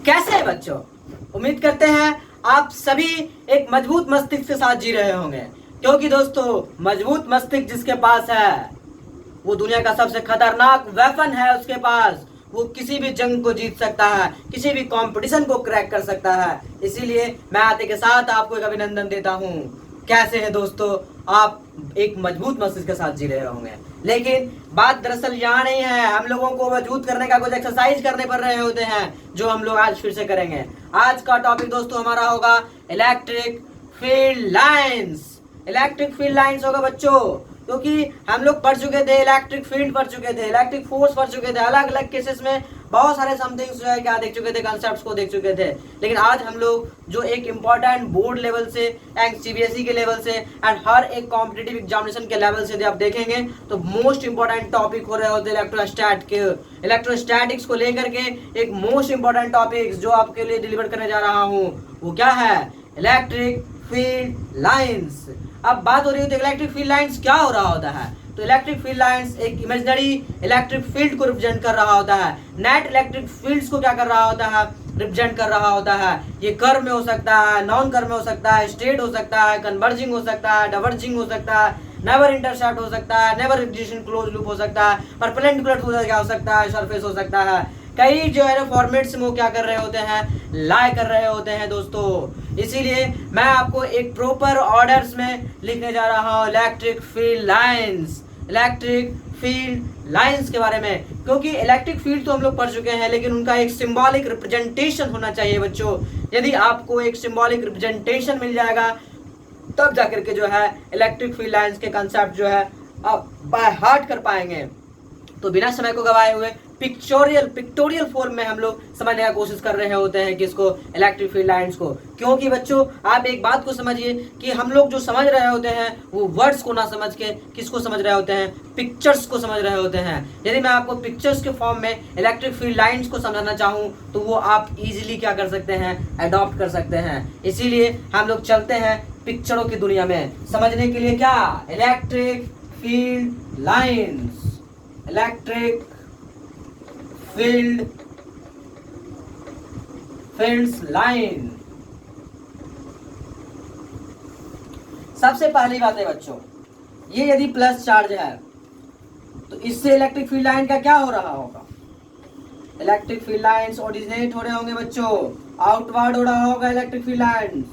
कैसे है बच्चों? उम्मीद करते हैं आप सभी एक मजबूत मस्तिष्क के साथ जी रहे होंगे, क्योंकि दोस्तों मजबूत मस्तिष्क जिसके पास है वो दुनिया का सबसे खतरनाक वेपन है उसके पास। वो किसी भी जंग को जीत सकता है, किसी भी कंपटीशन को क्रैक कर सकता है। इसीलिए मैं आते के साथ आपको एक अभिनंदन देता हूँ। कैसे है दोस्तों? आप एक मजबूत मस्तिष्क के साथ जी रहे होंगे, लेकिन बात दरअसल यहाँ नहीं है। हम लोगों को मजबूत करने का कुछ एक्सरसाइज करने पड़ रहे होते हैं, जो हम लोग आज फिर से करेंगे। आज का टॉपिक दोस्तों हमारा होगा electric field lines. Electric field lines होगा बच्चों, क्योंकि हम लोग पढ़ चुके थे, इलेक्ट्रिक फील्ड पढ़ चुके थे, इलेक्ट्रिक फोर्स पढ़ चुके थे, अलग अलग केसेस में बहुत सारे समथिंग्स जो है क्या देख चुके थे, कॉन्सेप्ट्स को देख चुके थे। लेकिन आज हम लोग जो एक इंपॉर्टेंट बोर्ड लेवल से एंड सीबीएसई के लेवल से एंड हर एक कॉम्पिटिटिव एग्जामिनेशन के लेवल से आप देखेंगे तो मोस्ट इंपॉर्टेंट टॉपिक हो रहे होते हैं इलेक्ट्रोस्टैट के। इलेक्ट्रोस्टैटिक्स को लेकर के एक मोस्ट इंपॉर्टेंट टॉपिक जो आपके लिए डिलीवर करने जा रहा हूँ वो क्या है? Electric field lines. अब बात हो रही है तो इलेक्ट्रिक फील्ड लाइंस क्या हो रहा होता है? तो इलेक्ट्रिक फील्ड लाइंस एक इमेजिनरी इलेक्ट्रिक फील्ड को रिप्रेजेंट कर रहा होता है। नेट इलेक्ट्रिक फील्ड्स को क्या कर रहा होता है? रिप्रेजेंट कर रहा होता है। ये कर्व में हो सकता है, नॉन कर्व में हो सकता है, स्ट्रेट हो सकता है, कन्वर्जिंग हो सकता है, डाइवर्जिंग हो सकता है, नेवर इंटरसेप्ट हो सकता है, नेवर एग्जिस्टिंग क्लोज लूप हो सकता है, परपेंडिकुलर हो सकता है, सरफेस हो सकता है। कई जो है फॉर्मेट्स में वो क्या कर रहे होते हैं? लाई कर रहे होते हैं दोस्तों। इसीलिए मैं आपको एक प्रॉपर ऑर्डर्स में लिखने जा रहा हूँ electric field lines. Electric field lines के बारे में, क्योंकि इलेक्ट्रिक फील्ड तो हम लोग पढ़ चुके हैं, लेकिन उनका एक सिंबॉलिक रिप्रेजेंटेशन होना चाहिए बच्चों। यदि आपको एक सिंबॉलिक रिप्रेजेंटेशन मिल जाएगा तब जाकर के जो है इलेक्ट्रिक फील्ड लाइंस के कंसेप्ट जो है आप बाय हार्ट कर पाएंगे। तो बिना समय को गवाए हुए पिक्टोरियल फॉर्म में हम लोग समझने का कोशिश कर रहे होते हैं किसको? इलेक्ट्रिक फील्ड लाइंस को। क्योंकि बच्चों आप एक बात को समझिए कि हम लोग जो समझ रहे होते हैं वो वर्ड्स को ना समझ के किसको समझ रहे होते हैं? पिक्चर्स को समझ रहे होते हैं। यदि मैं आपको पिक्चर्स के फॉर्म में इलेक्ट्रिक फील्ड लाइंस को समझाना चाहूँ तो वो आप इजीली क्या कर सकते हैं? अडॉप्ट कर सकते हैं। इसीलिए हम लोग चलते हैं पिक्चरों की दुनिया में समझने के लिए। क्या? Electric field lines. Electric fields line. सबसे पहली बात है बच्चों, ये यदि प्लस चार्ज है तो इससे इलेक्ट्रिक फील्ड लाइन का क्या हो रहा होगा? इलेक्ट्रिक फील्ड लाइंस ओरिजिनेट हो रहे होंगे बच्चों, आउटवर्ड हो रहा होगा electric field lines.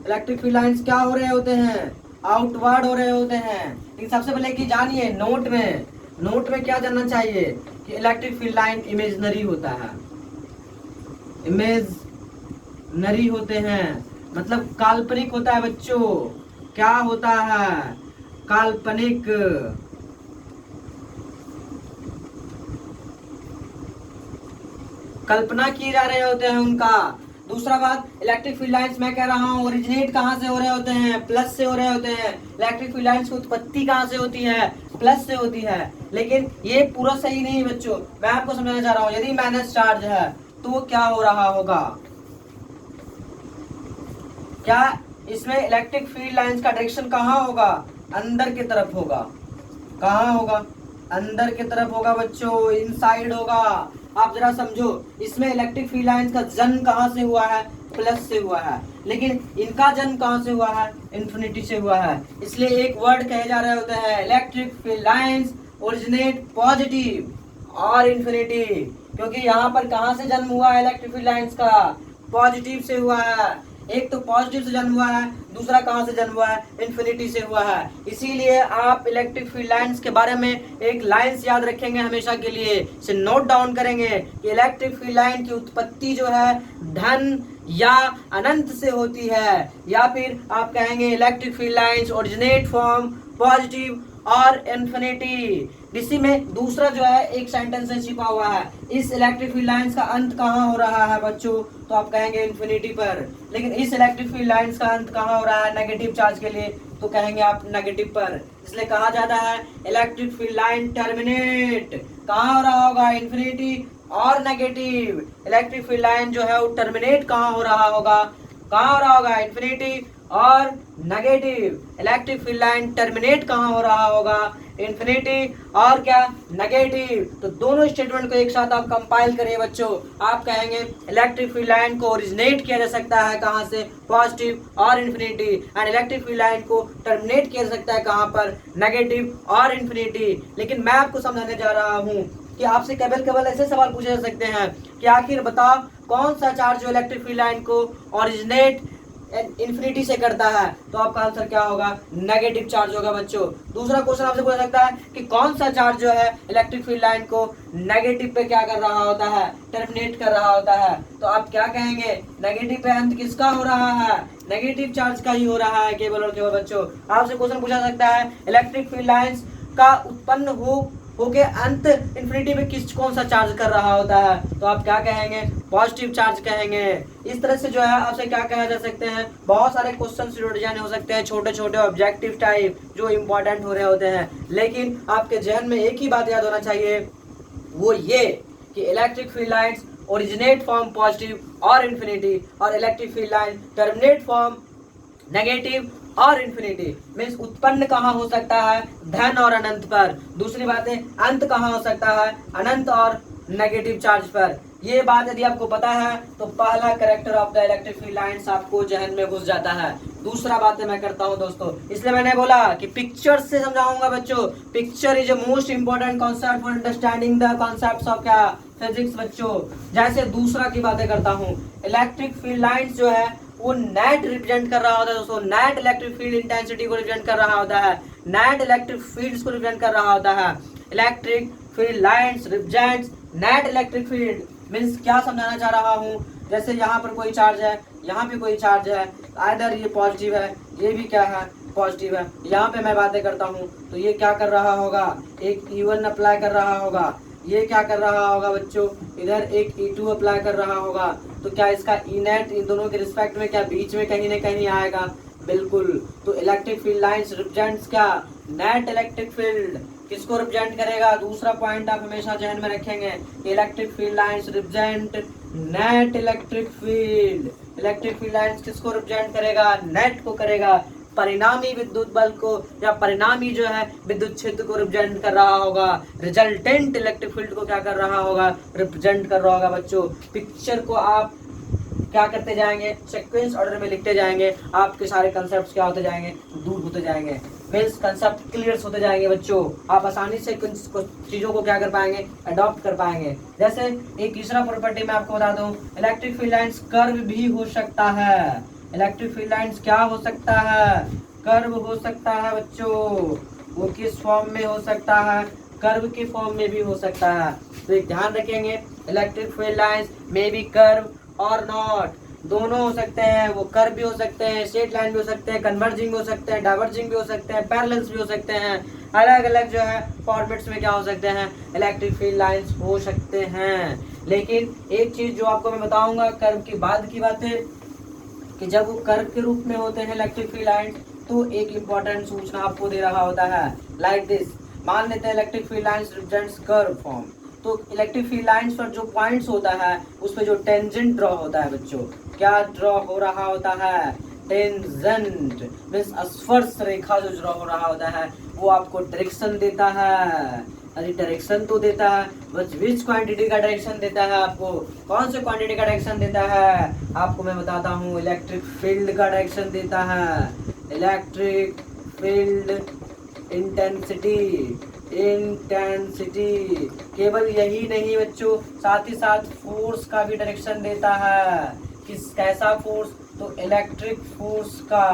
Electric field lines क्या हो रहे होते हैं? आउटवर्ड हो रहे होते हैं। लेकिन सबसे पहले कि जानिए नोट में क्या जानना चाहिए कि इलेक्ट्रिक फील्ड लाइन इमेजिनरी होता है। इमेजिनरी होते हैं मतलब काल्पनिक होता है बच्चों। क्या होता है? काल्पनिक। कल्पना किए जा रहे होते हैं उनका। दूसरा बात, इलेक्ट्रिक फील्ड लाइंस मैं कह रहा हूँ ओरिजिनेट कहाँ से हो रहे होते हैं? प्लस से हो रहे होते हैं। इलेक्ट्रिक फील्ड लाइंस की उत्पत्ति कहाँ से होती है? प्लस से होती है। लेकिन ये पूरा सही नहीं बच्चों, मैं आपको समझाना चाह रहा हूँ। यदि माइनस चार्ज है तो क्या हो रहा होगा? क्या इसमें इलेक्ट्रिक फील्ड लाइंस का डायरेक्शन कहाँ होगा? अंदर की तरफ होगा। कहाँ होगा? अंदर की तरफ होगा बच्चों, इनसाइड होगा। आप जरा समझो, इसमें इलेक्ट्रिक फील्ड लाइंस का जन्म कहाँ से हुआ है? प्लस से हुआ है। लेकिन इनका जन्म कहाँ से हुआ है? इन्फिनिटी से हुआ है। इसलिए एक वर्ड कहे जा रहे होते हैं electric field lines originate positive और इन्फिनिटी। क्योंकि यहाँ पर कहाँ से जन्म हुआ है इलेक्ट्रिक फील्ड लाइंस का? पॉजिटिव से हुआ है। एक तो पॉजिटिव से जन्म हुआ है, दूसरा कहाँ से जन्म हुआ है? इन्फिनिटी से हुआ है। इसीलिए आप इलेक्ट्रिक फील्ड लाइंस के बारे में एक लाइंस याद रखेंगे हमेशा के लिए, इसे नोट डाउन करेंगे कि इलेक्ट्रिक फील्ड लाइन की उत्पत्ति जो है धन या अनंत से होती है, या फिर आप कहेंगे electric field lines originate from positive और इन्फिनिटी। इसी में दूसरा जो है एक सेंटेंस से छिपा हुआ है, इस इलेक्ट्रिक फील्ड लाइंस का अंत कहाँ हो रहा है बच्चों? तो आप कहेंगे इन्फिनिटी पर। लेकिन इस इलेक्ट्रिक फील्ड लाइंस का अंत कहाँ हो रहा है नेगेटिव चार्ज के लिए? तो कहेंगे आप नेगेटिव पर। इसलिए कहा जाता है इलेक्ट्रिक फील्ड लाइन टर्मिनेट कहाँ हो रहा होगा? इन्फिनिटी और नेगेटिव। इलेक्ट्रिक फील्ड लाइन जो है वो टर्मिनेट कहाँ हो रहा होगा? कहाँ हो रहा होगा? इन्फिनिटी और negative. Electric field line terminate कहाँ हो रहा होगा, इन्फिनिटी और क्या, नेगेटिव। तो दोनों स्टेटमेंट को एक साथ आप कंपाइल करिए बच्चों। आप कहेंगे इलेक्ट्रिक फील्ड लाइन को ओरिजिनेट किया जा सकता है कहाँ से, पॉजिटिव और infinity, and electric field line को टर्मिनेट किया जा सकता है कहाँ पर, नेगेटिव और इन्फिनिटी। लेकिन मैं आपको समझाने जा रहा हूँ कि आपसे केवल केवल ऐसे सवाल पूछे जा सकते हैं कि आखिर बताओ कौन सा चार्ज जो इलेक्ट्रिक फील्ड लाइन को ओरिजिनेट इन्फिनिटी से करता है, तो आपका आंसर क्या होगा, नेगेटिव चार्ज होगा बच्चों। दूसरा क्वेश्चन आपसे पूछ सकता है कि कौन सा चार्ज जो है इलेक्ट्रिक फील्ड लाइन को नेगेटिव पे क्या कर रहा होता है, टर्मिनेट कर रहा होता है, तो आप क्या कहेंगे, नेगेटिव पे अंत किसका हो रहा है, नेगेटिव चार्ज का ही हो रहा है केवल और केवल बच्चों। आपसे क्वेश्चन पूछा सकता है इलेक्ट्रिक फील्ड लाइंस का उत्पन्न होके अंत इन्फिनिटी पे कौन सा चार्ज कर रहा होता है, तो आप क्या कहेंगे, पॉजिटिव चार्ज कहेंगे। इस तरह से जो है आपसे क्या कहा जा सकते हैं, बहुत सारे क्वेश्चन डिजाइन हो सकते हैं, छोटे छोटे ऑब्जेक्टिव टाइप जो इंपॉर्टेंट हो रहे होते हैं। लेकिन आपके जहन में एक ही बात याद होना चाहिए, वो ये कि electric field lines originate from positive और इन्फिनिटी, और electric field line terminate from negative और इन्फिनिटी। मीन्स उत्पन्न कहाँ हो सकता है, धन और अनंत पर। दूसरी बात है अंत कहाँ हो सकता है, अनंत और नेगेटिव चार्ज पर। ये बात यदि आपको पता है तो पहला character of the electric field lines आपको जहन में घुस जाता है। दूसरा बात मैं करता हूँ दोस्तों, इसलिए मैंने बोला कि पिक्चर से समझाऊंगा बच्चों। Picture is a most important concept for understanding the concepts of क्या, फिजिक्स बच्चों। जैसे दूसरा की बातें करता हूँ, इलेक्ट्रिक फील्ड लाइंस जो है वो नेट रिप्रेजेंट कर रहा होता है दोस्तों, नेट इलेक्ट्रिक फील्ड इंटेंसिटी को रिप्रेजेंट कर रहा होता है, नेट इलेक्ट्रिक फील्ड्स को रिप्रेजेंट कर रहा होता है। Electric field lines represents net electric field. Means क्या समझाना चाह रहा हूँ, जैसे यहाँ पर कोई चार्ज है, यहाँ पे कोई चार्ज है, आइदर ये पॉजिटिव है, ये भी क्या है, पॉजिटिव है। यहाँ पे मैं बातें करता हूँ तो ये क्या कर रहा होगा, एक E1 अप्लाई कर रहा होगा, ये क्या कर रहा होगा बच्चों, इधर एक E2 अप्लाई कर रहा होगा। तो क्या इसका ई नेट इन दोनों के रिस्पेक्ट में क्या बीच में कहीं ना कहीं आएगा, बिल्कुल। तो इलेक्ट्रिक फील्ड लाइंस रिप्रेजेंट्स क्या, नेट इलेक्ट्रिक फील्ड। किसको रिप्रेजेंट करेगा, दूसरा पॉइंट आप हमेशा ध्यान में रखेंगे, electric field lines represent net electric field. Electric field lines किसको रिप्रेजेंट करेगा, नेट को करेगा। परिणामी विद्युत बल को या परिणामी जो है विद्युत क्षेत्र को रिप्रेजेंट कर रहा होगा। रिजल्टेंट इलेक्ट्रिक फील्ड को क्या कर रहा होगा, रिप्रेजेंट कर रहा होगा बच्चों। पिक्चर को आप क्या करते जाएंगे, सीक्वेंस ऑर्डर में लिखते जाएंगे, आपके सारे कंसेप्ट क्या होते जाएंगे, दूर होते जाएंगे। मीन्स कंसेप्ट क्लियर होते जाएंगे बच्चों, आप आसानी से कुछ चीजों को क्या कर पाएंगे, अडॉप्ट कर पाएंगे। जैसे एक तीसरा प्रॉपर्टी मैं आपको बता दूं, इलेक्ट्रिक फील्ड लाइंस कर्व भी हो सकता है। इलेक्ट्रिक फील्ड लाइंस क्या हो सकता है, कर्व हो सकता है बच्चों। वो किस फॉर्म में हो सकता है, कर्व के फॉर्म में भी हो सकता है। तो एक ध्यान रखेंगे, electric field lines may be curve और नॉट, दोनों हो सकते हैं। वो कर्व भी हो सकते हैं, स्ट्रेट लाइन भी हो सकते हैं, कन्वर्जिंग भी हो सकते हैं, डाइवर्जिंग भी हो सकते हैं, पैरेलल्स भी हो सकते हैं। अलग अलग जो है फॉर्मेट्स में क्या हो सकते हैं, इलेक्ट्रिक फील्ड लाइंस हो सकते हैं। लेकिन एक चीज जो आपको मैं बताऊंगा कर्व की बाद की बात है कि जब वो कर्व के रूप में होते हैं इलेक्ट्रिक फील्ड लाइंस, तो एक इंपॉर्टेंट सूचना आपको दे रहा होता है, लाइक दिस। मान लेते हैं electric field lines represents curve form, तो इलेक्ट्रिक फील्ड लाइंस पर जो पॉइंट्स होता है उस पर जो टेंजेंट ड्रॉ होता है बच्चों, क्या ड्रॉ हो रहा होता है, टेंजेंट। मींस स्पर्श रेखा जो ड्रॉ हो रहा होता है वो आपको डायरेक्शन देता है। अरे डायरेक्शन तो देता है, बस विच क्वांटिटी का डायरेक्शन देता है आपको, कौन से क्वांटिटी का डायरेक्शन देता है आपको मैं बताता हूँ, इलेक्ट्रिक फील्ड का डायरेक्शन देता है। Electric field intensity, intensity. केवल यही नहीं बच्चों, साथ ही साथ फोर्स का भी डायरेक्शन देता है। किस कैसा फोर्स, तो इलेक्ट्रिक फोर्स का।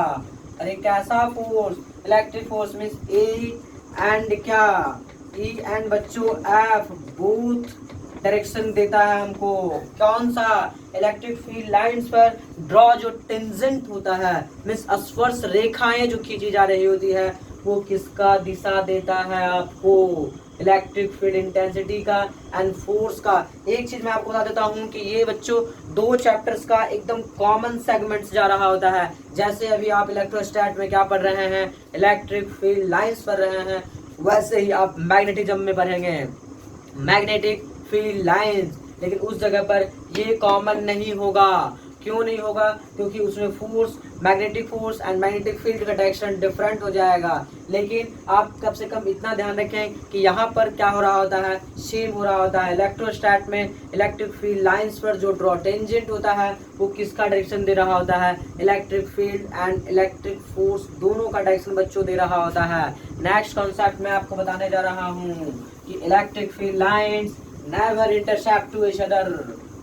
अरे कैसा force, electric force means A and क्या, ई एंड बच्चों एफ, बोथ डायरेक्शन देता है हमको। कौन सा, इलेक्ट्रिक फील्ड लाइंस पर ड्रॉ जो टेंजेंट होता है, मीन्स स्पर्श रेखाएं जो खींची जा रही होती है, वो किसका दिशा देता है आपको, इलेक्ट्रिक फील्ड इंटेंसिटी का एंड फोर्स का। एक चीज मैं आपको बता देता हूँ कि ये बच्चों दो चैप्टर्स का एकदम कॉमन सेगमेंट्स जा रहा होता है। जैसे अभी आप इलेक्ट्रोस्टैट में क्या पढ़ रहे हैं, इलेक्ट्रिक फील्ड लाइंस पढ़ रहे हैं, वैसे ही आप मैग्नेटिज्म में पढ़ेंगे मैग्नेटिक फील्ड लाइंस। लेकिन उस जगह पर ये कॉमन नहीं होगा, क्यों नहीं होगा? क्योंकि उसमें force, magnetic force and magnetic field का डायरेक्शन डिफरेंट हो जाएगा। लेकिन आप कम से कम इतना ध्यान रखें कि यहाँ पर क्या हो रहा होता है, सेम हो रहा होता है। इलेक्ट्रोस्टैट में इलेक्ट्रिक फील्ड लाइंस पर जो ड्रॉ टेंजेंट होता है वो किसका डायरेक्शन दे रहा होता है? Electric field and electric force दोनों का डायरेक्शन बच्चों दे रहा होता है। नेक्स्ट कॉन्सेप्ट मैं आपको बताने जा रहा हूँ कि electric field lines never intercept to each other,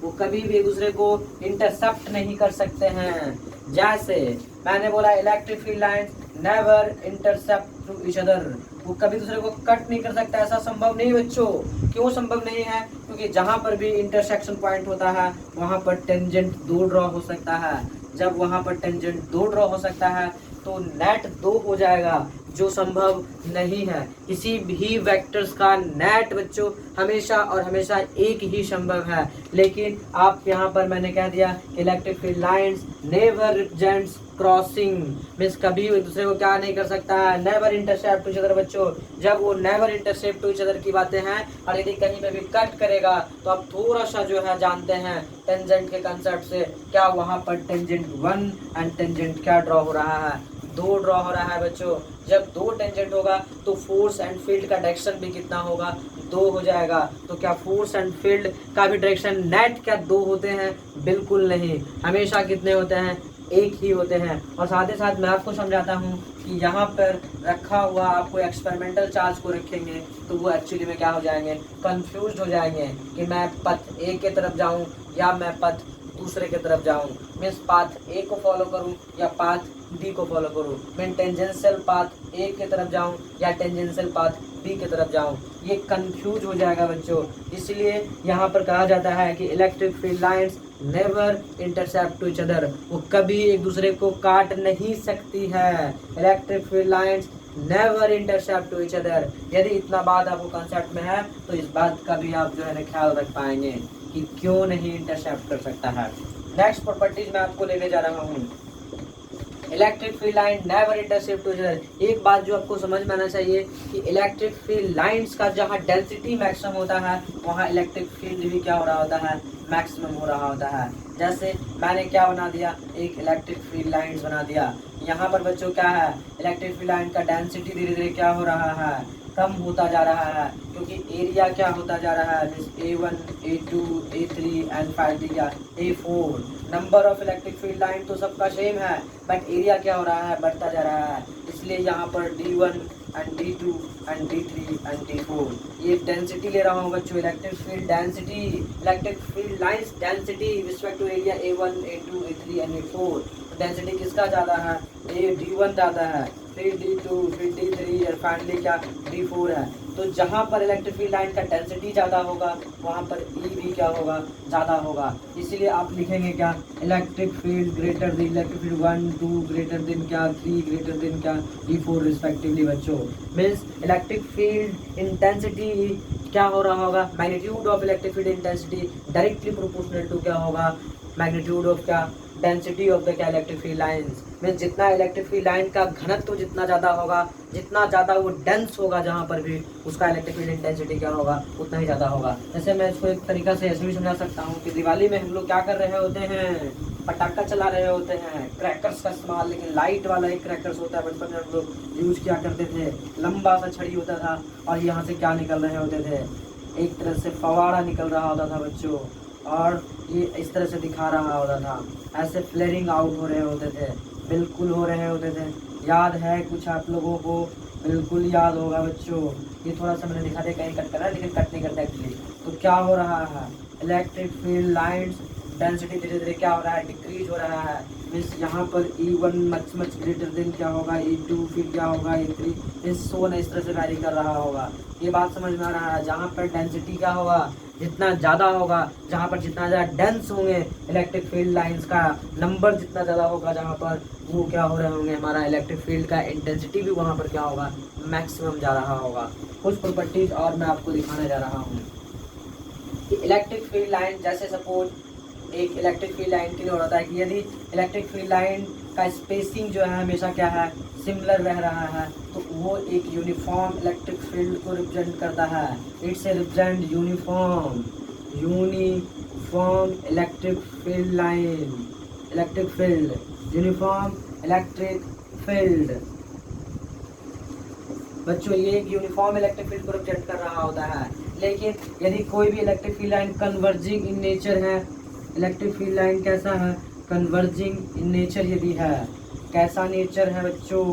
वो कभी भी एक दूसरे को इंटरसेप्ट नहीं कर सकते हैं। जैसे मैंने बोला electric field lines never intercept to each other, वो कभी दूसरे को कट नहीं कर सकता, ऐसा संभव नहीं बच्चों। क्यों संभव नहीं है? क्योंकि जहां पर भी इंटरसेक्शन पॉइंट होता है वहां पर टेंजेंट 2 ड्रॉ हो सकता है। जब वहां पर टेंजेंट 2 ड्रॉ हो सकता है तो नेट 2 हो जाएगा, जो संभव नहीं है। किसी भी वेक्टर्स का नेट बच्चों हमेशा और हमेशा एक ही संभव है। लेकिन आप यहाँ पर मैंने कह दिया electric field lines never represents crossing, means कभी एक दूसरे को क्या नहीं कर सकता है, never intercept to each other बच्चों। जब वो never intercept to each other की बातें हैं और यदि कहीं पे भी कट करेगा तो आप थोड़ा सा जो है जानते हैं टेंजेंट के कंसेप्ट से, क्या वहाँ पर टेंजेंट 1 एंड टेंजेंट क्या ड्रॉ हो रहा है? 2 ड्रॉ हो रहा है बच्चों। जब 2 टेंजेंट होगा तो फोर्स एंड फील्ड का डायरेक्शन भी कितना होगा? 2 हो जाएगा। तो क्या फोर्स एंड फील्ड का भी डायरेक्शन नेट क्या 2 होते हैं? बिल्कुल नहीं, हमेशा कितने होते हैं? एक ही होते हैं। और साथ ही साथ मैं आपको समझाता हूँ कि यहाँ पर रखा हुआ आपको एक्सपेरिमेंटल चार्ज को रखेंगे तो वो एक्चुअली में क्या हो जाएंगे? कंफ्यूज हो जाएंगे कि मैं पथ ए के तरफ जाऊँ या मैं पथ दूसरे की तरफ जाऊँ, मीन्स पाथ ए को फॉलो करूँ या पाथ बी को फॉलो करूँ, मैं टेंजेंशियल पाथ ए की तरफ जाऊँ या टेंजेंशियल पाथ बी की तरफ जाऊँ, ये कंफ्यूज हो जाएगा बच्चों। इसलिए यहाँ पर कहा जाता है कि electric field lines never intercept to each other, वो कभी एक दूसरे को काट नहीं सकती है। Electric field lines never intercept to each other. यदि इतना बात आपको कंसेप्ट में है तो इस बात का भी आप जो है ख्याल रख पाएंगे कि क्यों नहीं इंटरसेप्ट कर सकता है। नेक्स्ट प्रॉपर्टीज मैं आपको लेने जा रहा हूँ, electric field line never intercept to each other. एक बात जो आपको समझ में आना चाहिए कि इलेक्ट्रिक फील्ड लाइंस का जहाँ डेंसिटी मैक्सिमम होता है वहाँ इलेक्ट्रिक फील्ड भी क्या हो रहा होता है? मैक्सिमम हो रहा होता है। जैसे मैंने क्या बना दिया, एक इलेक्ट्रिक फील्ड लाइंस बना दिया। यहाँ पर बच्चों क्या है, इलेक्ट्रिक फील्ड लाइन का डेंसिटी धीरे धीरे क्या हो रहा है? कम होता जा रहा है, क्योंकि एरिया क्या होता जा रहा है? A1, A2, A3 and finally क्या A4। Number of electric field line तो सबका सेम है बट एरिया क्या हो रहा है? बढ़ता जा रहा है। इसलिए यहाँ पर D1 and D2 and D3 and D4 ये डेंसिटी ले रहा हूँ बच्चों। Electric field density, electric field lines density respect to area A1, A2, A3 and A4। Density किसका ज़्यादा है? D1 ज़्यादा है, फिर D2, फिर D3 और फाइनली क्या D4 है। तो जहाँ पर इलेक्ट्रिक फील्ड लाइन का डेंसिटी ज़्यादा होगा वहाँ पर E भी क्या होगा? ज़्यादा होगा। इसलिए आप लिखेंगे क्या? Electric field greater than electric field 1, 2 greater than क्या 3 ग्रेटर देन क्या E4 रिस्पेक्टिवली बच्चों। मीन्स इलेक्ट्रिक फील्ड इंटेंसिटी क्या हो रहा होगा? Magnitude of electric field intensity directly proportional to क्या होगा? मैग्नीट्यूड ऑफ क्या? डेंसिटी ऑफ द क्या इलेक्ट्रिक फील्ड लाइंस। मीन्स जितना इलेक्ट्रिक फील्ड लाइन का घनत्व तो जितना ज़्यादा होगा, जितना ज़्यादा वो डेंस होगा जहाँ पर भी, उसका इलेक्ट्रिक फील्ड इंटेंसिटी क्या होगा? उतना ही ज़्यादा होगा। जैसे मैं इसको एक तरीका से ऐसे भी समझा सकता हूँ कि दिवाली में हम लोग क्या कर रहे होते हैं? पटाखा चला रहे होते हैं, क्रैकर्स का इस्तेमाल, लेकिन लाइट वाला एक क्रैकर्स होता है। बचपन में हम लोग यूज किया करते थे, लंबा सा छड़ी होता था और यहाँ से क्या निकल रहे होते थे? एक तरह से फवाड़ा निकल रहा होता था बच्चों, और ये इस तरह से दिखा रहा होता था, ऐसे फ्लेयरिंग आउट हो रहे होते थे, बिल्कुल हो रहे होते थे। याद है कुछ आप लोगों को? बिल्कुल याद होगा बच्चों। ये थोड़ा सा मैंने दिखा दिया, कहीं कट करा लेकिन कट नहीं करता एक्चुअली। तो क्या हो रहा है? इलेक्ट्रिक फील्ड लाइंस डेंसिटी धीरे धीरे क्या हो रहा है? डिक्रीज हो रहा है। मीन्स यहाँ पर E1 मच ग्रेटर देन क्या होगा? E2, फिर क्या होगा? E3, इस सो इस तरह से वैरी कर रहा होगा। ये बात समझ में आ रहा है? जहाँ पर डेंसिटी क्या होगा? जितना ज़्यादा होगा, जहाँ पर जितना ज़्यादा डेंस होंगे इलेक्ट्रिक फील्ड लाइंस का नंबर जितना ज़्यादा होगा, जहाँ पर वो क्या हो रहे होंगे, हमारा इलेक्ट्रिक फील्ड का इंटेंसिटी भी वहाँ पर क्या होगा? मैक्सिमम जा रहा होगा। कुछ प्रॉपर्टीज और मैं आपको दिखाने जा रहा हूँ कि इलेक्ट्रिक फील्ड लाइन, जैसे सपोज एक इलेक्ट्रिक फील्ड लाइन के लिए हो रहा है कि यदि इलेक्ट्रिक फील्ड लाइन का स्पेसिंग जो है हमेशा क्या है? सिमिलर रह रहा है, तो वो एक यूनिफॉर्म इलेक्ट्रिक फील्ड को रिप्रेजेंट करता है। It's a uniform electric field line. Electric field, uniform electric field. बच्चों ये एक यूनिफॉर्म इलेक्ट्रिक फील्ड को रिप्रेजेंट कर रहा होता है। लेकिन यदि कोई भी electric field line converging in nature है, इलेक्ट्रिक फील्ड लाइन कैसा है, कन्वर्जिंग इन नेचर यदि है, कैसा नेचर है बच्चों,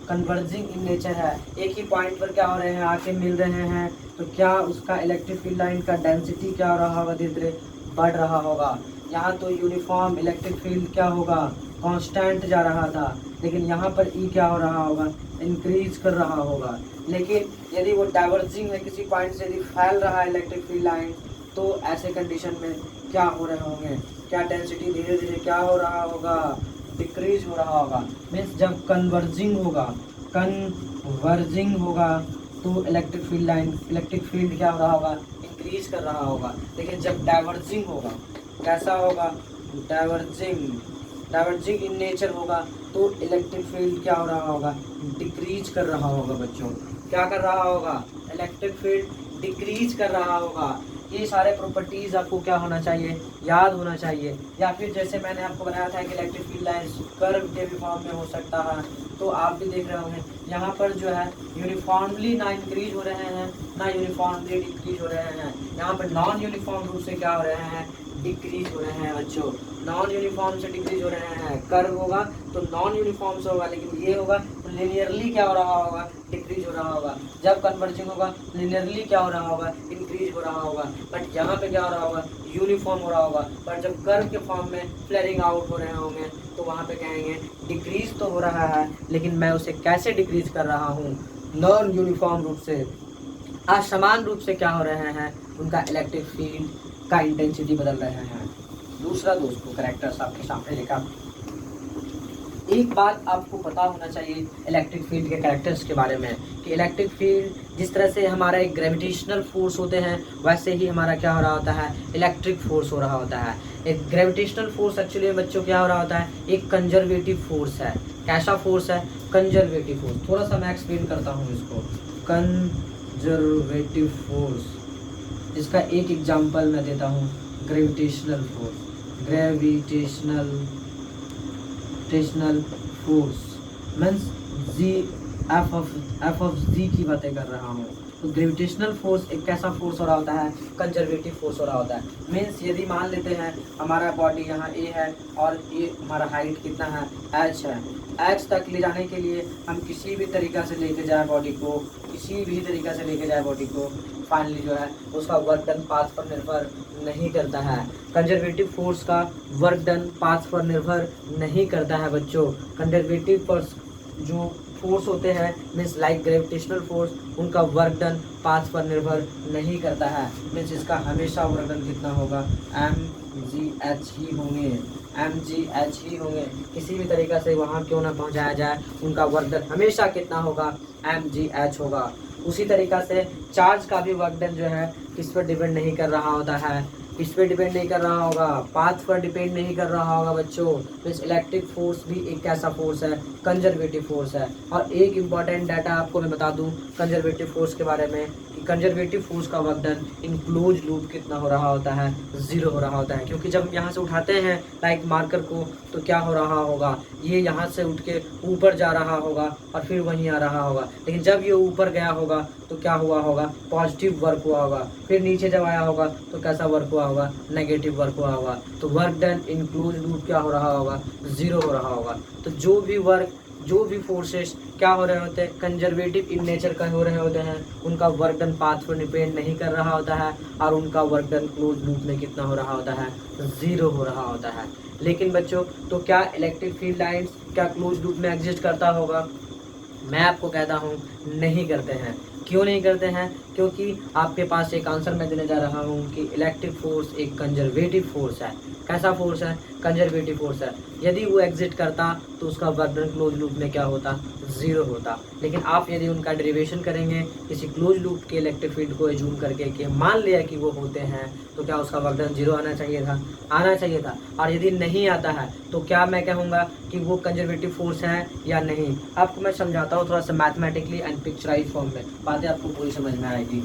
कन्वर्जिंग इन नेचर है, एक ही पॉइंट पर क्या हो रहे हैं, आके मिल रहे हैं, तो क्या उसका इलेक्ट्रिक फील्ड लाइन का डेंसिटी क्या हो रहा होगा, धीरे धीरे बढ़ रहा होगा। यहाँ तो यूनिफॉर्म इलेक्ट्रिक फील्ड क्या होगा, कांस्टेंट जा रहा था, लेकिन यहाँ पर ई क्या हो रहा होगा, इंक्रीज कर रहा होगा। लेकिन यदि वो डाइवर्जिंग है, किसी पॉइंट से यदि फैल रहा है इलेक्ट्रिक फील्ड लाइन, तो ऐसे कंडीशन में क्या हो रहे होंगे, क्या डेंसिटी धीरे धीरे क्या हो रहा होगा, डिक्रीज हो रहा होगा। मीन्स जब कन्वर्जिंग होगा तो electric field line, electric field क्या हो रहा होगा, इंक्रीज कर रहा होगा। लेकिन जब डाइवर्जिंग होगा, कैसा होगा, डाइवर्जिंग इन नेचर होगा, तो इलेक्ट्रिक फील्ड क्या हो रहा होगा, डिक्रीज कर रहा होगा। बच्चों क्या कर रहा होगा, इलेक्ट्रिक फील्ड डिक्रीज कर रहा होगा। ये सारे प्रॉपर्टीज आपको क्या होना चाहिए, याद होना चाहिए। या फिर जैसे मैंने आपको बनाया था कि इलेक्ट्रिक फील्ड लाइंस कर्व के भी फॉर्म में हो सकता है, तो आप भी देख रहे होंगे यहाँ पर जो है यूनिफॉर्मली ना इंक्रीज हो रहे हैं, ना यूनिफॉर्मली डिक्रीज हो रहे हैं। यहाँ पर नॉन यूनिफॉर्म रूप से क्या हो रहे हैं, डिक्रीज हो रहे हैं। बच्चों नॉन यूनिफॉर्म से डिक्रीज हो रहे हैं। कर्व होगा तो नॉन यूनिफॉर्म से होगा, लेकिन ये होगा तो लिनियरली क्या हो रहा होगा, डिक्रीज हो रहा होगा। जब कन्वर्जिंग होगा लिनियरली क्या हो रहा होगा, इंक्रीज हो रहा होगा। बट यहाँ पे क्या हो रहा होगा, यूनिफॉर्म हो रहा होगा। पर जब कर्व के फॉर्म में फ्लेयरिंग आउट हो रहे होंगे तो वहाँ पे कहेंगे डिक्रीज तो हो रहा है, लेकिन मैं उसे कैसे डिक्रीज कर रहा हूँ, नॉन यूनिफॉर्म रूप से, असमान रूप से क्या हो रहे हैं, उनका इलेक्ट्रिक फील्ड का इंटेंसिटी बदल रहे हैं। दूसरा दोस्तों कैरेक्टर्स आपके सामने लिखा। एक बात आपको पता होना चाहिए इलेक्ट्रिक फील्ड के कैरेक्टर्स के बारे में, कि इलेक्ट्रिक फील्ड जिस तरह से हमारा एक ग्रेविटेशनल फोर्स होते हैं, वैसे ही हमारा क्या हो रहा होता है, इलेक्ट्रिक फोर्स हो रहा होता है। एक ग्रेविटेशनल फोर्स एक्चुअली बच्चों क्या हो रहा होता है, एक कंजर्वेटिव फोर्स है। कैसा फोर्स है, कंजर्वेटिव फोर्स। थोड़ा सा मैं एक्सप्लेन करता हूँ इसको। कंजर्वेटिव फोर्स, इसका एक एग्जाम्पल मैं देता हूँ, gravitational force. Gravitational force means G F of G की बातें कर रहा हूँ। तो ग्रेविटेशनल फोर्स एक कैसा फोर्स हो रहा होता है, कंजर्वेटिव फोर्स हो रहा होता है। मीन्स यदि मान लेते हैं हमारा बॉडी यहाँ ए है और ये हमारा हाइट कितना है, एच है। एच तक ले जाने के लिए हम किसी भी तरीका से लेके जाए बॉडी को, किसी भी तरीका से लेके जाए बॉडी को, फाइनली जो है उसका वर्क डन पाथ पर निर्भर नहीं करता है। कंजर्वेटिव फोर्स का वर्क डन पाथ पर निर्भर नहीं करता है। बच्चों कंजर्वेटिव फोर्स जो फोर्स होते हैं मीन्स लाइक ग्रेविटेशनल फोर्स, उनका वर्क डन पाथ पर निर्भर नहीं करता है। मीन्स इसका हमेशा वर्क डन कितना होगा, mgh ही होंगे, mgh ही होंगे। किसी भी तरीका से वहाँ क्यों ना पहुँचाया जाए, उनका वर्क डन हमेशा कितना होगा, mgh होगा। उसी तरीका से चार्ज का भी वर्क डन जो है किस पर डिपेंड नहीं कर रहा होता है, किस पे डिपेंड नहीं कर रहा होगा, पाथ पर डिपेंड नहीं कर रहा होगा। बच्चों मीन्स इलेक्ट्रिक फोर्स भी एक कैसा फोर्स है, कंजर्वेटिव फोर्स है। और एक इम्पॉर्टेंट डाटा आपको मैं बता दूं कंजर्वेटिव फोर्स के बारे में, कि कंजर्वेटिव फोर्स का work done in close loop कितना हो रहा होता है, 0 हो रहा होता है। क्योंकि जब यहाँ से उठाते हैं लाइक मार्कर को, तो क्या हो रहा होगा, ये यहाँ से उठ के ऊपर जा रहा होगा और फिर वहीं आ रहा होगा। लेकिन जब ये ऊपर गया होगा तो क्या हुआ होगा, पॉजिटिव वर्क हुआ होगा। फिर नीचे जब आया होगा तो कैसा वर्क हुआ होगा, नेगेटिव वर्क हुआ होगा। तो work done in close loop क्या हो रहा होगा, 0 हो रहा होगा। तो जो भी फोर्सेस क्या हो रहे होते हैं, कंजर्वेटिव इन नेचर का हो रहे होते हैं, उनका वर्क डन पाथ पर डिपेंड नहीं कर रहा होता है और उनका वर्क डन क्लोज लूप में कितना हो रहा होता है, 0 हो रहा होता है। लेकिन बच्चों तो क्या इलेक्ट्रिक फील्ड लाइंस क्या क्लोज लूप में एग्जिस्ट करता होगा? मैं आपको कहता हूँ नहीं करते हैं। क्यों नहीं करते हैं? क्योंकि आपके पास एक आंसर मैं देने जा रहा हूँ कि इलेक्ट्रिक फोर्स एक कंजर्वेटिव फोर्स है। कैसा फोर्स है? कंजर्वेटिव फोर्स है। यदि वो एग्जिट करता तो उसका वर्क डन क्लोज लूप में क्या होता, 0 होता। लेकिन आप यदि उनका डेरिवेशन करेंगे किसी क्लोज लूप के इलेक्ट्रिक फील्ड को एज्यूम करके कि मान लिया कि वो होते हैं, तो क्या उसका वर्क डन 0 आना चाहिए था। और यदि नहीं आता है तो क्या मैं कहूँगा कि वो कंजर्वेटिव फोर्स है या नहीं? आपको मैं समझाता हूँ थोड़ा सा मैथमेटिकली एंड पिक्चराइज फॉर्म में, बातें आपको पूरी समझ में आएगी।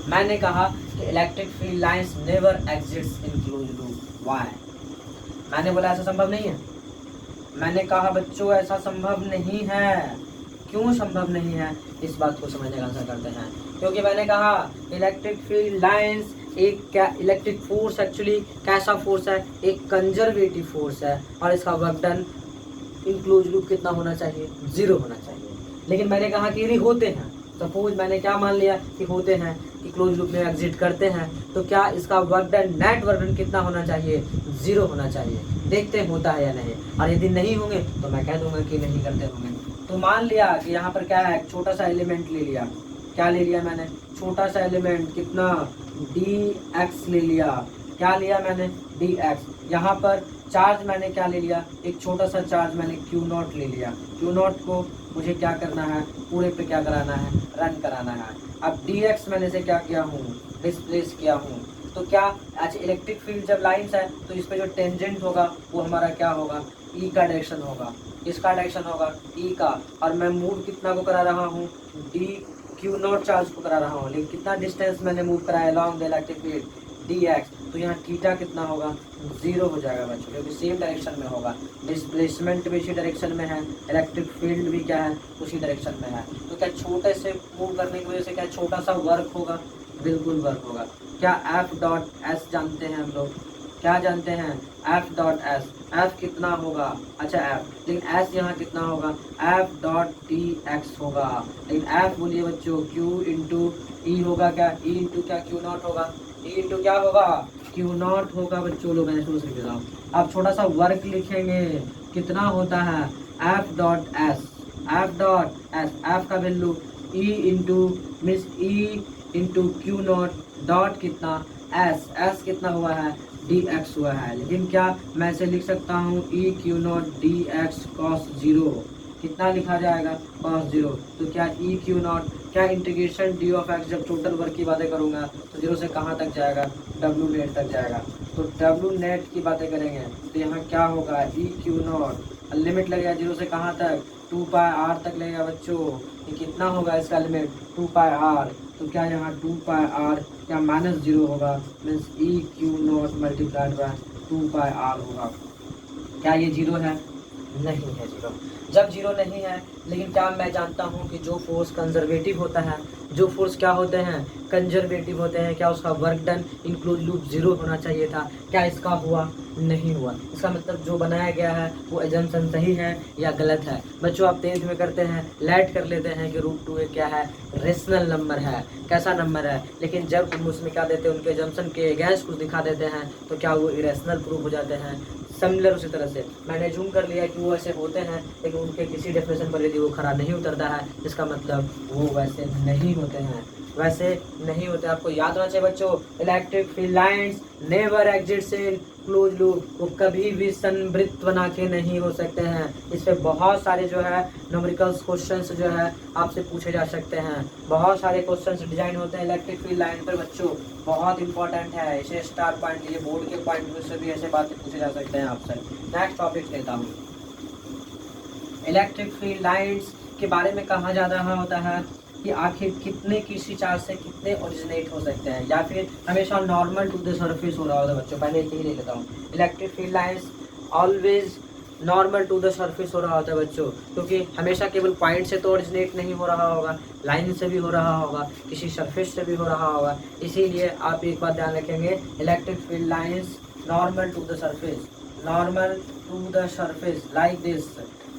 मैंने कहा कि कि electric field lines never exits in close loop. Why? मैंने बोला ऐसा संभव नहीं है। मैंने कहा बच्चों ऐसा संभव नहीं है। क्यों संभव नहीं है, इस बात को समझने का आंसर करते हैं। क्योंकि मैंने कहा इलेक्ट्रिक फील्ड लाइंस एक क्या इलेक्ट्रिक फोर्स एक्चुअली कैसा फोर्स है, एक कंजर्वेटिव फोर्स है, और इसका work done in close loop कितना होना चाहिए, 0 होना चाहिए। लेकिन मैंने कहा कि यदि होते हैं, सपोज मैंने क्या मान लिया कि होते हैं, कि क्लोज लूप में एग्जिट करते हैं, तो क्या इसका work done net work done कितना होना चाहिए, 0 होना चाहिए। देखते हैं होता है या नहीं, और यदि नहीं होंगे तो मैं कह दूंगा कि नहीं करते होंगे। तो मान लिया कि यहाँ पर क्या है, एक छोटा सा एलिमेंट ले लिया। क्या ले लिया मैंने, छोटा सा एलिमेंट, कितना, dx ले लिया। क्या लिया मैंने, dx। यहाँ पर चार्ज मैंने क्या ले लिया, एक छोटा सा चार्ज मैंने Q0 ले लिया। Q0 को मुझे क्या करना है, पूरे पे क्या कराना है, रन कराना है। अब dx मैंने से क्या किया हूँ, डिस्प्लेस किया हूँ। तो क्या आज इलेक्ट्रिक फील्ड जब लाइंस है तो इस पे जो टेंजेंट होगा वो हमारा क्या होगा, ई का डायरेक्शन होगा। किसका डायरेक्शन होगा, ई का। और मैं मूव कितना को करा रहा हूँ, Q0 चार्ज को करा रहा हूँ। लेकिन कितना डिस्टेंस मैंने मूव कराया along the electric field, dx। तो यहाँ थीटा कितना होगा, 0 हो जाएगा बच्चों, क्योंकि सेम डायरेक्शन में होगा। डिस्प्लेसमेंट भी इसी डायरेक्शन में है, इलेक्ट्रिक फील्ड भी क्या है, उसी डायरेक्शन में है। तो क्या छोटे से मूव करने की वजह से क्या छोटा सा वर्क होगा, बिल्कुल वर्क होगा। क्या F.S जानते हैं हम लोग, क्या जानते हैं, F.S। F कितना होगा, अच्छा F, लेकिन S यहाँ कितना होगा, F.dx होगा। लेकिन F बोलिए बच्चों, Q इंटू ई होगा, क्या E इंटू क्या Q0 होगा, E इंटू क्या होगा, Q0 होगा बच्चों। लोग मैंने शुरू से लिखा हूँ। अब छोटा सा वर्क लिखेंगे, कितना होता है, F.S। F.S, F का value E into means E into Q0 dot कितना, S कितना हुआ है, dx हुआ है। लेकिन क्या मैं इसे लिख सकता हूँ, E Q0 dx cos 0, कितना लिखा जाएगा, cos 0। तो क्या E Q0, क्या इंटीग्रेशन d ऑफ x, जब टोटल वर्क की बातें करूँगा तो 0 से कहाँ तक जाएगा, W नेट तक जाएगा। तो W नेट की बातें करेंगे तो यहाँ क्या होगा, E Q0, लिमिट लगेगा 0 से कहाँ तक, 2πr तक लगेगा बच्चों। ये कितना होगा इसका लिमिट, 2πr। तो क्या यहाँ 2πr क्या -0 होगा, means E Q0 multiplied by 2πr होगा। क्या ये 0 है, नहीं है 0। जब 0 नहीं है, लेकिन क्या मैं जानता हूँ कि जो फोर्स कंजर्वेटिव होता है, जो फोर्स क्या होते हैं, कंजर्वेटिव होते हैं, क्या उसका work done in close loop 0 होना चाहिए था। क्या इसका हुआ, नहीं हुआ। इसका मतलब जो बनाया गया है वो एजम्पशन सही है या गलत है। बच्चों आप 10th में करते हैं, लेट कर लेते हैं कि √2 एक क्या है, रेशनल नंबर है, कैसा नंबर है। लेकिन जब हम उसमें क्या देते हैं, उनके एजम्पशन के अगेंस्ट कुछ दिखा देते हैं तो क्या वो इरेशनल प्रूफ हो जाते हैं। सिमिलर उसी तरह से मैंने जूम कर लिया कि वो ऐसे होते हैं, लेकिन उनके किसी डेफिनेशन पर यदि वो खरा नहीं उतरता है, इसका मतलब वो वैसे नहीं होते हैं, वैसे नहीं होते। आपको याद रखना चाहिए बच्चों, electric field lines never exits in close loop, वो कभी भी संवृत्त बना के नहीं हो सकते हैं। इस पे बहुत सारे जो है न्यूमेरिकल्स क्वेश्चंस जो है आपसे पूछे जा सकते हैं। बहुत सारे क्वेश्चंस डिजाइन होते हैं इलेक्ट्रिक फील्ड लाइन पर बच्चों, बहुत इंपॉर्टेंट है। इसे स्टार पॉइंट लिए, बोर्ड के पॉइंट से भी ऐसे बातें पूछे जा सकते हैं आपसे। नेक्स्ट टॉपिक लेता हूँ, इलेक्ट्रिक फील्ड लाइंस के बारे में कहा जा रहा होता है कि आखिर कितने किसी चार्ज से कितने ओरिजिनेट हो सकते हैं, या फिर हमेशा नॉर्मल टू द सरफेस हो रहा होता है बच्चों। पहले यही ले लेता हूँ, electric field lines always normal to the surface हो रहा होता है बच्चों, क्योंकि हमेशा केवल पॉइंट से तो ओरिजिनेट नहीं हो रहा होगा, लाइन से भी हो रहा होगा, किसी सरफेस से भी हो रहा होगा। इसीलिए आप एक बात ध्यान रखेंगे, electric field lines normal to the surface, normal to the surface like this.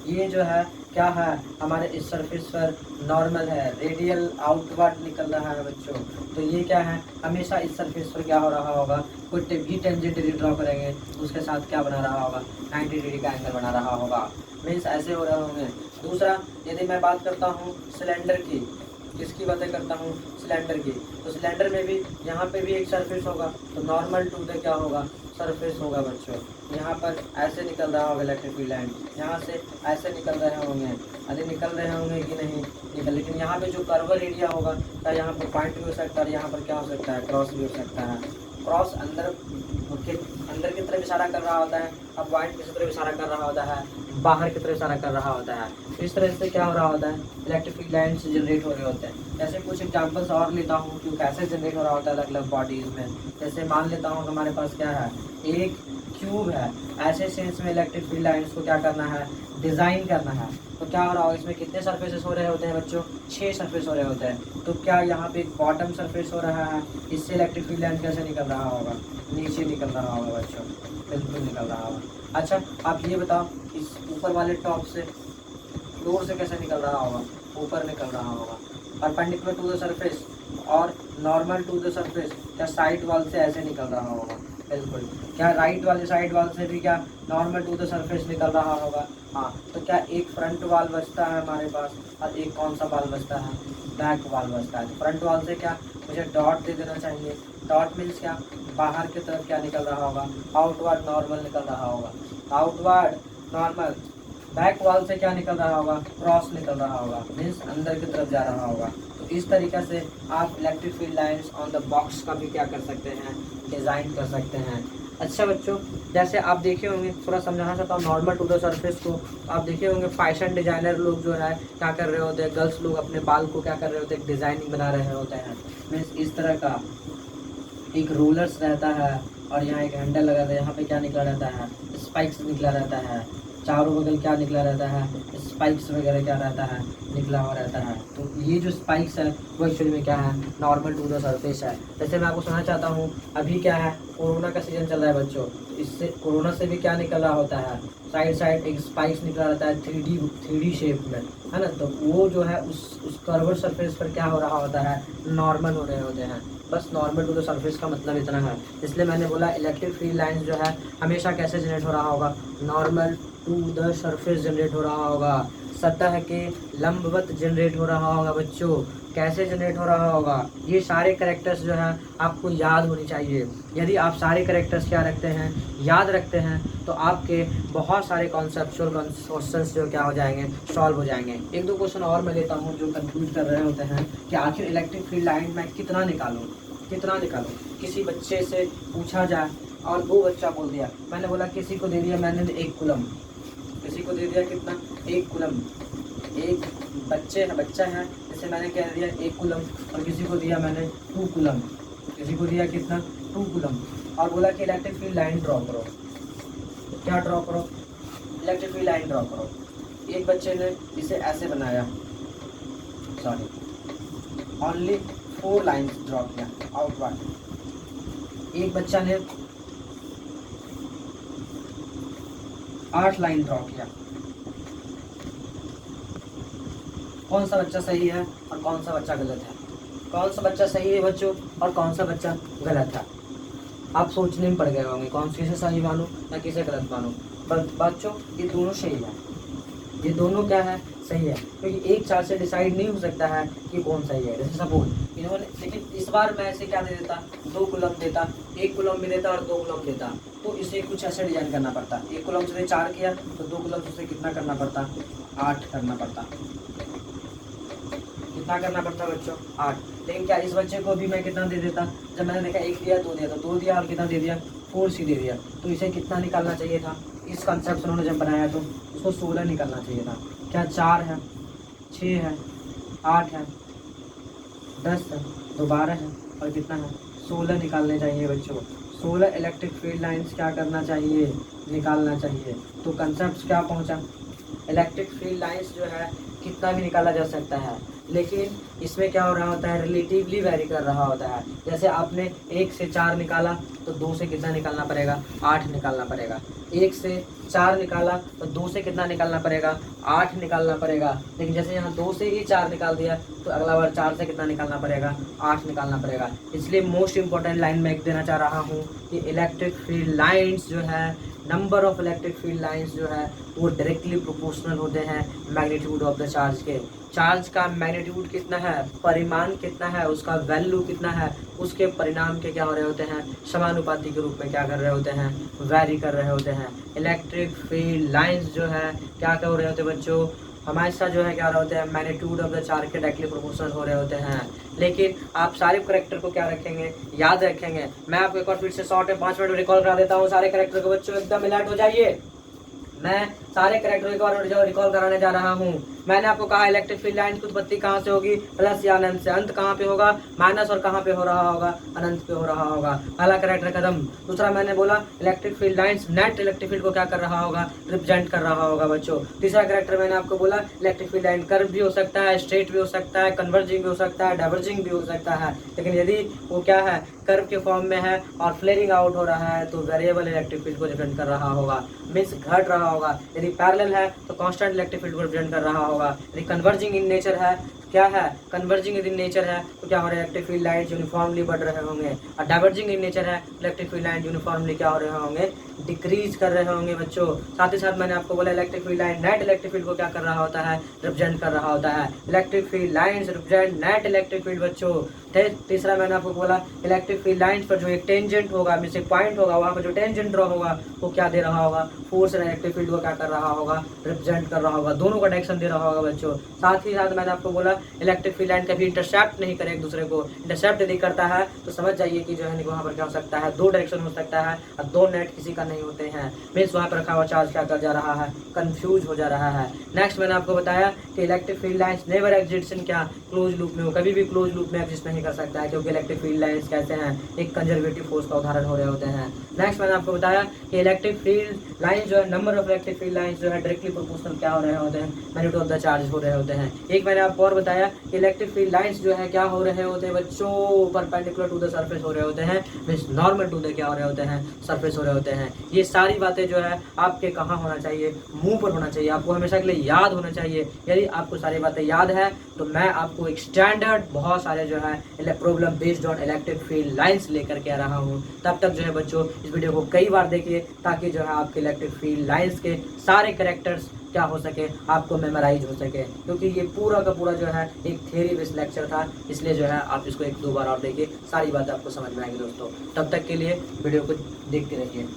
ये जो है क्या है, हमारे इस सरफेस पर नॉर्मल है, रेडियल आउटवर्ड निकल रहा है बच्चों। तो ये क्या है, हमेशा इस सरफेस पर क्या हो रहा होगा, कोई भी टेंजेंट यदि ड्रॉ करेंगे तो उसके साथ क्या बना रहा होगा, 90 डिग्री का एंगल बना रहा होगा, मीन्स ऐसे हो रहे होंगे। दूसरा, यदि मैं बात करता हूँ सिलेंडर की, किसकी बातें करता हूँ, सिलेंडर की, तो सिलेंडर में भी यहाँ पे भी एक सरफेस होगा, तो नॉर्मल टू द क्या होगा, सरफेस होगा बच्चों। यहाँ पर ऐसे निकल रहा होगा इलेक्ट्रिक फील्ड लाइन, यहाँ से ऐसे निकल रहे होंगे, अरे निकल रहे होंगे कि नहीं निकल। लेकिन यहाँ पे जो कर्वल एरिया होगा, क्या यहाँ पर पॉइंट भी हो सकता है, यहाँ पर क्या हो सकता है, क्रॉस भी हो सकता है। क्रॉस अंदर की तरफ इशारा कर रहा होता है, अब पॉइंट किसी तरफ इशारा कर रहा होता है, बाहर की तरफ इशारा कर रहा होता है। तो इस तरह से क्या हो रहा होता है, इलेक्ट्रिक फील्ड लाइन्स जनरेट हो रहे होते हैं। जैसे कुछ एग्जांपल्स और लेता हूँ कि कैसे जनरेट हो रहा होता है अलग अलग बॉडीज में। जैसे मान लेता हूँ हमारे पास क्या है, एक क्यूब है। ऐसे सेंस में इलेक्ट्रिक फील्ड लाइन्स को क्या करना है, डिज़ाइन करना है। तो क्या हो रहा होगा, इसमें कितने सरफेसेस हो रहे होते हैं बच्चों, 6 सरफेस हो रहे होते हैं। तो क्या यहाँ पे एक बॉटम सरफेस हो रहा है, इससे इलेक्ट्रिक फील्ड लाइन कैसे निकल रहा होगा, नीचे निकल रहा होगा बच्चों, बिल्कुल निकल रहा होगा। अच्छा आप ये बताओ, इस ऊपर वाले टॉप से, फ्लोर से कैसे निकल रहा होगा, ऊपर निकल रहा होगा, परपेंडिकुलर टू द सरफेस और नॉर्मल टू द सरफेस। क्या साइड वॉल से ऐसे निकल रहा होगा, बिल्कुल। क्या राइट वाले साइड वॉल से भी क्या नॉर्मल टू द सरफेस निकल रहा होगा। हाँ, तो क्या एक फ्रंट वॉल बचता है हमारे पास, और एक कौन सा वॉल बचता है, बैक वॉल बचता है। तो फ्रंट वॉल से क्या मुझे डॉट दे देना चाहिए। डॉट मीन्स क्या, बाहर की तरफ क्या निकल रहा होगा, आउटवर्ड नॉर्मल निकल रहा होगा, आउटवर्ड नॉर्मल। बैक वॉल से क्या निकल रहा होगा, क्रॉस निकल रहा होगा, मीन्स अंदर की तरफ जा रहा होगा। तो इस तरीके से आप electric field lines on the box का भी क्या कर सकते हैं, डिज़ाइन कर सकते हैं। अच्छा बच्चों, जैसे आप देखे होंगे, थोड़ा समझाना चाहता हूँ नॉर्मल टू द सरफेस को। आप देखे होंगे फैशन डिजाइनर लोग जो है क्या कर रहे होते हैं, गर्ल्स लोग अपने बाल को क्या कर रहे होते हैं, डिज़ाइनिंग बना रहे होते हैं। मीन्स इस तरह का एक रोलर्स रहता है और यहाँ एक हैंडल लगा रहता है, यहाँ पे क्या निकला रहता है, स्पाइक्स निकला रहता है, चारों बगल क्या निकला रहता है, स्पाइक्स वगैरह क्या रहता है, निकला हुआ रहता है। तो ये जो स्पाइक्स है वो एक्चुअली में क्या है, नॉर्मल टू द सरफेस है। जैसे मैं आपको सुनाना चाहता हूँ, अभी क्या है, कोरोना का सीजन चल रहा है बच्चों, तो इससे कोरोना से भी क्या निकल रहा होता है, साइड एक स्पाइक्स निकला रहता है 3D शेप में, है ना। तो वो जो है उस कर्व्ड सरफेस पर क्या हो रहा होता है, नॉर्मल हो रहे होते हैं। बस नॉर्मल टू द सरफेस का मतलब इतना है। इसलिए मैंने बोला इलेक्ट्रिक फील्ड लाइंस जो है हमेशा कैसे जनरेट हो रहा होगा, normal to the surface generate हो रहा होगा, सतह के लंबवत जनरेट हो रहा होगा बच्चों। कैसे जनरेट हो रहा होगा, ये सारे कैरेक्टर्स जो है आपको याद होनी चाहिए। यदि आप सारे कैरेक्टर्स क्या रखते हैं, याद रखते हैं, तो आपके बहुत सारे कॉन्सेप्चुअल क्वेश्चंस जो क्या हो जाएंगे, सॉल्व हो जाएंगे। एक दो क्वेश्चन और मैं लेता हूँ जो कंफ्यूज कर रहे होते हैं कि आखिर इलेक्ट्रिक फील्ड लाइन मैं कितना निकालूँ। किसी बच्चे से पूछा जाए और वो बच्चा बोल दिया, मैंने बोला किसी को दे दिया मैंने 1 कूलम, किसी को दे दिया कितना, 1 कूलम। एक बच्चा है, जैसे मैंने कह दिया 1 कूलम, और किसी को दिया मैंने 2 कूलम, किसी को दिया कितना, 2 कूलम, और बोला कि इलेक्ट्रिक फील्ड लाइन ड्रॉ करो। क्या ड्रॉ करो, इलेक्ट्रिक फील्ड लाइन ड्रॉ करो। एक बच्चे ने इसे ऐसे बनाया, सॉरी ओनली 4 लाइन्स ड्रॉ किया आउटवर्ड। एक बच्चा ने 8 लाइन ड्रॉ किया। कौन सा बच्चा सही है और कौन सा बच्चा गलत है, कौन सा बच्चा सही है बच्चों और कौन सा बच्चा गलत है। आप सोचने में पड़ गए होंगे कौन किसे सही मानूं या किसे गलत मानूं। बच्चों ये दोनों सही है, ये दोनों क्या है, सही है, क्योंकि एक चार्ट से डिसाइड नहीं हो सकता है कि कौन सही है। जैसे सपोज इन्होंने, लेकिन इस बार मैं ऐसे क्या दे देता, 2 कूलम देता, 1 कूलम भी देता और 2 कूलम देता, तो इसे कुछ ऐसे डिजाइन करना पड़ता। 1 कूलम से 4 किया तो 2 कूलम से कितना करना पड़ता, 8 करना पड़ता। कितना करना पड़ता बच्चों, 8। लेकिन क्या इस बच्चे को भी मैं कितना दे देता, जब मैंने देखा 1 दिया 2 दिया तो 2 दिया और कितना दे दिया, 4 सी दे दिया। तो इसे कितना निकालना चाहिए था, इस कॉन्सेप्ट उन्होंने जब बनाया तो उसको 16 निकालना चाहिए था। क्या 4 है, 6 है, 8 है, 10 है, तो 12 है और कितना है, 16 निकालने चाहिए बच्चों। 16 इलेक्ट्रिक फील्ड लाइंस क्या करना चाहिए, निकालना चाहिए। तो कंसेप्ट क्या पहुंचा, इलेक्ट्रिक फील्ड लाइंस जो है कितना भी निकाला जा सकता है, लेकिन इसमें क्या हो रहा होता है, रिलेटिवली वैरी कर रहा होता है। जैसे आपने 1 से 4 निकाला तो 2 से कितना निकालना पड़ेगा, 8 निकालना पड़ेगा। 1 से 4 निकाला तो 2 से कितना निकालना पड़ेगा, 8 निकालना पड़ेगा। लेकिन जैसे यहाँ 2 से ही 4 निकाल दिया तो अगला बार 4 से कितना निकालना पड़ेगा, 8 निकालना पड़ेगा। इसलिए मोस्ट इंपॉर्टेंट लाइन मैं एक देना चाह रहा हूँ कि इलेक्ट्रिक फील्ड लाइन्स जो है, number of electric field lines जो है वो डायरेक्टली प्रोपोर्शनल होते हैं मैग्नीट्यूड ऑफ द चार्ज के। चार्ज का मैग्नीट्यूड कितना है, परिमाण कितना है, उसका वैल्यू कितना है, उसके परिणाम के क्या हो रहे होते हैं, समानुपाती के रूप में क्या कर रहे होते हैं, वैरी कर रहे होते हैं। इलेक्ट्रिक फील्ड लाइंस जो है क्या कर रहे होते हैं बच्चों, हमेशा जो है क्या हो रहे होते हैं, मैग्नीट्यूड ऑफ द चार्ज के डायरेक्टली प्रोपोर्शनल हो रहे होते हैं। लेकिन आप सारे करेक्टर को क्या रखेंगे, याद रखेंगे। मैं आपको एक बार फिर से शॉर्ट में 5 मिनट में रिकॉल करा देता हूँ। सारे करेक्टर को बच्चों एकदम अलर्ट हो जाइए। मैं सारे करेक्टर को रिकॉल कराने जा रहा हूँ। मैंने आपको कहा इलेक्ट्रिक फील्ड लाइन की उत्पत्ति कहाँ से होगी, प्लस या अनंत से। अंत कहाँ पे होगा, माइनस, और कहाँ पे हो रहा होगा, अनंत पे हो रहा होगा। पहला करेक्टर कदम। दूसरा मैंने बोला electric field lines net electric field को क्या कर रहा होगा, रिप्रेजेंट कर रहा होगा बच्चों। तीसरा करेक्टर मैंने आपको बोला इलेक्ट्रिक फील्ड लाइन कर्व भी हो सकता है, स्ट्रेट भी हो सकता है, कन्वर्जिंग भी हो सकता है, डाइवर्जिंग भी हो सकता है। लेकिन यदि वो क्या है, कर्व के फॉर्म में है और फ्लेयरिंग आउट हो रहा है तो वेरिएबल इलेक्ट्रिक फील्ड को रिप्रेजेंट कर रहा होगा, मीन्स घट रहा होगा। यदि पैरेलल है तो कांस्टेंट इलेक्ट्रिक फील्ड को रिप्रेजेंट कर रहा होगा। यदि कन्वर्जिंग इन नेचर है, क्या है, कन्वर्जिंग इन नेचर है तो क्या हो रहा है, इलेक्ट्रिक फील्ड लाइन्स यूनिफॉर्मली बढ़ रहे होंगे। और डाइवर्जिंग इन नेचर है, इलेक्ट्रिक फील्ड लाइन यूनिफॉर्मली क्या हो रहे होंगे, डिक्रीज कर रहे होंगे बच्चों। साथ ही साथ मैंने आपको बोला electric field line net electric field को क्या कर रहा होता है, रिप्रेजेंट कर रहा होता है। Electric field lines represent net electric field बच्चों। तीसरा मैंने आपको बोला इलेक्ट्रिक फील्ड लाइन्स पर जो एक टेंजेंट होगा, मींस एक पॉइंट होगा, वहाँ पर जो टेंजेंट ड्रॉ होगा वो क्या दे रहा होगा, फोर्स इलेक्ट्रिक फील्ड को क्या कर रहा होगा, रिप्रेजेंट कर रहा होगा। दोनों का डायरेक्शन दे रहा होगा बच्चों। साथ ही साथ मैंने आपको बोला इलेक्ट्रिक फील्ड लाइन कभी इंटरसेप्ट नहीं करे एक दूसरे को। इंटरसेप्ट यदि करता है तो समझ जाइए कि जो है वहाँ पर क्या हो सकता है, दो डायरेक्शन हो सकता है और दो नेट किसी का नहीं होते हैं। मीन्स वहाँ पर रखा हुआ चार्ज क्या कर जा रहा है, कंफ्यूज हो जा रहा है। नेक्स्ट मैंने आपको बताया कि electric field lines never exist in क्या, क्लोज लूप में हो, कभी भी क्लोज लूप में एग्जिस्ट नहीं कर सकता है, क्योंकि इलेक्ट्रिक फील्ड लाइंस कैसे हैं, एक कंजर्वेटिव फोर्स का उदाहरण हो रहे होते हैं। नेक्स्ट मैंने आपको बताया कि इलेक्ट्रिक फील्ड लाइंस जो है, number of electric field lines जो है डायरेक्टली प्रोपोर्शनल क्या हो रहे होते हैं, मैग्नीट्यूड ऑफ द चार्ज हो रहे होते हैं। एक मैंने आपको और बताया कि इलेक्ट्रिक फील्ड लाइंस जो है क्या हो रहे होते हैं बच्चों, परपेंडिकुलर टू द सरफेस हो रहे होते हैं, मींस नॉर्मल टू द क्या हो रहे होते हैं, सरफेस हो रहे होते हैं। ये सारी बातें जो है आपके कहाँ होना चाहिए, मुंह पर होना चाहिए, आपको हमेशा के लिए याद होना चाहिए। यदि आपको सारी बातें याद है तो मैं आपको एक स्टैंडर्ड बहुत सारे जो है problem based on electric field lines लेकर के आ रहा हूँ। तब तक जो है बच्चों इस वीडियो को कई बार देखिए, ताकि जो है आपके इलेक्ट्रिक फील्ड लाइंस के सारे कैरेक्टर्स क्या हो सके, आपको मेमोराइज हो सके। क्योंकि ये पूरा का पूरा जो है एक थ्योरी बेस्ड लेक्चर था, इसलिए जो है आप इसको 1-2 बार और देखिए, सारी बातें आपको समझ में आएंगी दोस्तों। तब तक के लिए वीडियो को देखते रहिए।